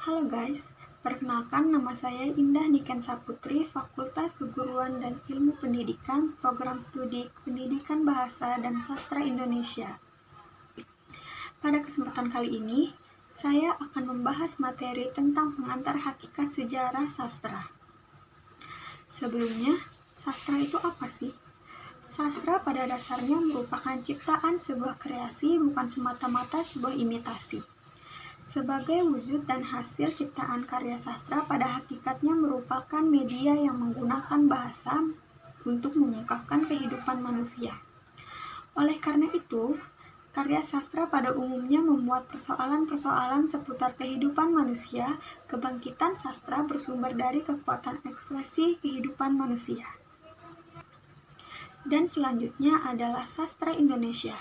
Halo guys, perkenalkan nama saya Indah Nikensa Putri, Fakultas Keguruan dan Ilmu Pendidikan, Program Studi Pendidikan Bahasa dan Sastra Indonesia. Pada kesempatan kali ini, saya akan membahas materi tentang pengantar hakikat sejarah sastra. Sebelumnya, sastra itu apa sih? Sastra pada dasarnya merupakan ciptaan sebuah kreasi, bukan semata-mata sebuah imitasi. Sebagai wujud dan hasil ciptaan karya sastra pada hakikatnya merupakan media yang menggunakan bahasa untuk mengungkapkan kehidupan manusia. Oleh karena itu, karya sastra pada umumnya memuat persoalan-persoalan seputar kehidupan manusia. Kebangkitan sastra bersumber dari kekuatan ekspresi kehidupan manusia. Dan selanjutnya adalah sastra Indonesia.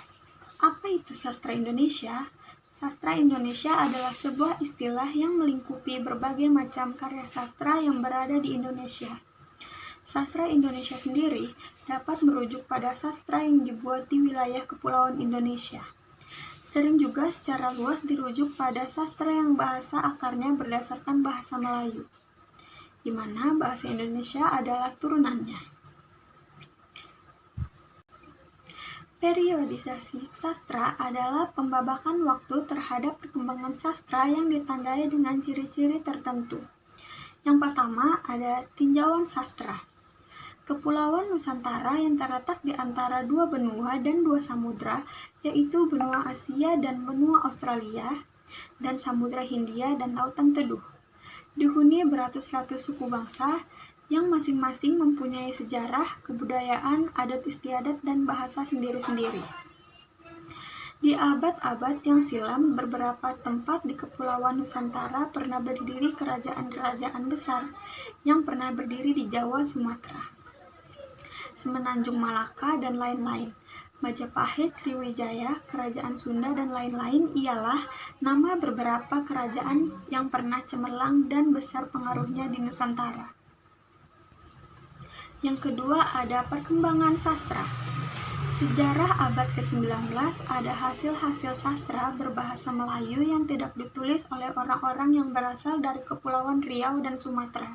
Apa itu sastra Indonesia? Sastra Indonesia adalah sebuah istilah yang melingkupi berbagai macam karya sastra yang berada di Indonesia. Sastra Indonesia sendiri dapat merujuk pada sastra yang dibuat di wilayah Kepulauan Indonesia. Sering juga secara luas dirujuk pada sastra yang bahasa akarnya berdasarkan bahasa Melayu, di mana bahasa Indonesia adalah turunannya. Periodisasi sastra adalah pembabakan waktu terhadap perkembangan sastra yang ditandai dengan ciri-ciri tertentu. Yang pertama ada tinjauan sastra. Kepulauan Nusantara yang terletak di antara dua benua dan dua samudra, yaitu benua Asia dan benua Australia, dan Samudra Hindia dan Lautan Teduh. Dihuni beratus-ratus suku bangsa, yang masing-masing mempunyai sejarah, kebudayaan, adat istiadat, dan bahasa sendiri-sendiri. Di abad-abad yang silam, beberapa tempat di Kepulauan Nusantara pernah berdiri kerajaan-kerajaan besar yang pernah berdiri di Jawa, Sumatera, Semenanjung Malaka, dan lain-lain. Majapahit, Sriwijaya, Kerajaan Sunda, dan lain-lain ialah nama beberapa kerajaan yang pernah cemerlang dan besar pengaruhnya di Nusantara. Yang kedua ada perkembangan sastra. Sejarah abad ke-19 ada hasil-hasil sastra berbahasa Melayu yang tidak ditulis oleh orang-orang yang berasal dari Kepulauan Riau dan Sumatera.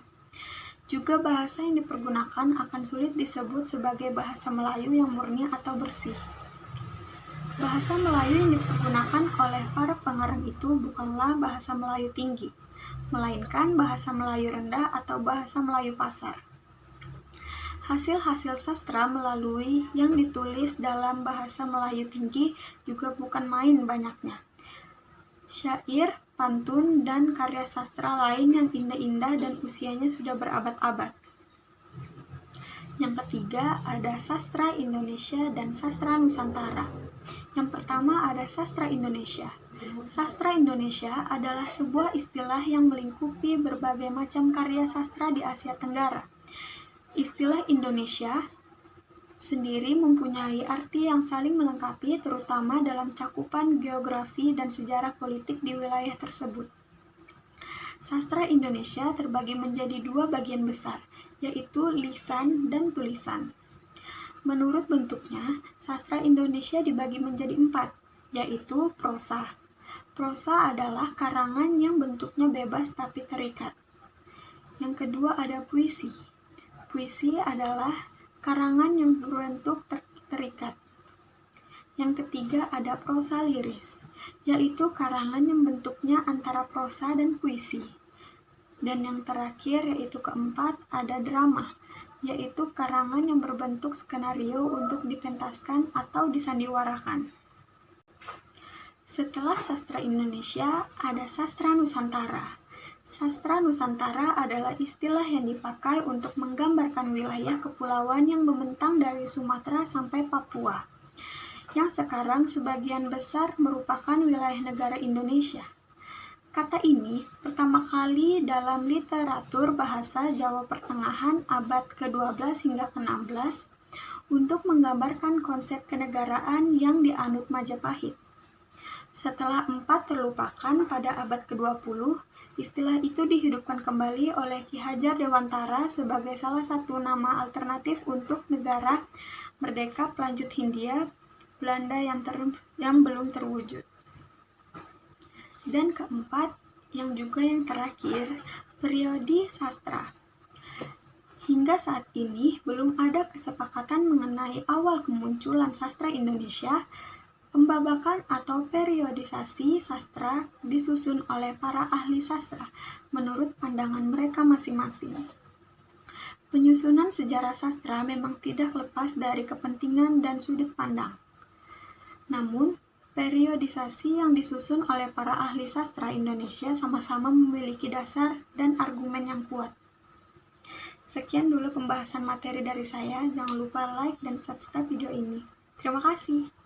Juga bahasa yang dipergunakan akan sulit disebut sebagai bahasa Melayu yang murni atau bersih. Bahasa Melayu yang dipergunakan oleh para pengarang itu bukanlah bahasa Melayu tinggi, melainkan bahasa Melayu rendah atau bahasa Melayu pasar. Hasil-hasil sastra melalui yang ditulis dalam bahasa Melayu tinggi juga bukan main banyaknya. Syair, pantun, dan karya sastra lain yang indah-indah dan usianya sudah berabad-abad. Yang ketiga ada sastra Indonesia dan sastra Nusantara. Yang pertama ada sastra Indonesia. Sastra Indonesia adalah sebuah istilah yang melingkupi berbagai macam karya sastra di Asia Tenggara. Istilah Indonesia sendiri mempunyai arti yang saling melengkapi, terutama dalam cakupan geografi dan sejarah politik di wilayah tersebut. Sastra Indonesia terbagi menjadi dua bagian besar, yaitu lisan dan tulisan. Menurut bentuknya, sastra Indonesia dibagi menjadi 4, yaitu prosa. Prosa adalah karangan yang bentuknya bebas tapi terikat. Yang kedua ada puisi. Puisi adalah karangan yang berbentuk terikat. Yang ketiga ada prosa liris, yaitu karangan yang bentuknya antara prosa dan puisi. Dan yang terakhir yaitu keempat ada drama, yaitu karangan yang berbentuk skenario untuk dipentaskan atau disandiwarakan. Setelah sastra Indonesia ada sastra Nusantara. Sastra Nusantara adalah istilah yang dipakai untuk menggambarkan wilayah kepulauan yang membentang dari Sumatera sampai Papua, yang sekarang sebagian besar merupakan wilayah negara Indonesia. Kata ini pertama kali dalam literatur bahasa Jawa Pertengahan abad ke-12 hingga ke-16 untuk menggambarkan konsep kenegaraan yang dianut Majapahit. Setelah 4 terlupakan pada abad ke-20, istilah itu dihidupkan kembali oleh Ki Hajar Dewantara sebagai salah satu nama alternatif untuk negara merdeka pelanjut Hindia Belanda yang belum terwujud. Dan keempat, yang juga yang terakhir, periode sastra. Hingga saat ini, belum ada kesepakatan mengenai awal kemunculan sastra Indonesia. Pembabakan atau periodisasi sastra disusun oleh para ahli sastra menurut pandangan mereka masing-masing. Penyusunan sejarah sastra memang tidak lepas dari kepentingan dan sudut pandang. Namun, periodisasi yang disusun oleh para ahli sastra Indonesia sama-sama memiliki dasar dan argumen yang kuat. Sekian dulu pembahasan materi dari saya. Jangan lupa like dan subscribe video ini. Terima kasih.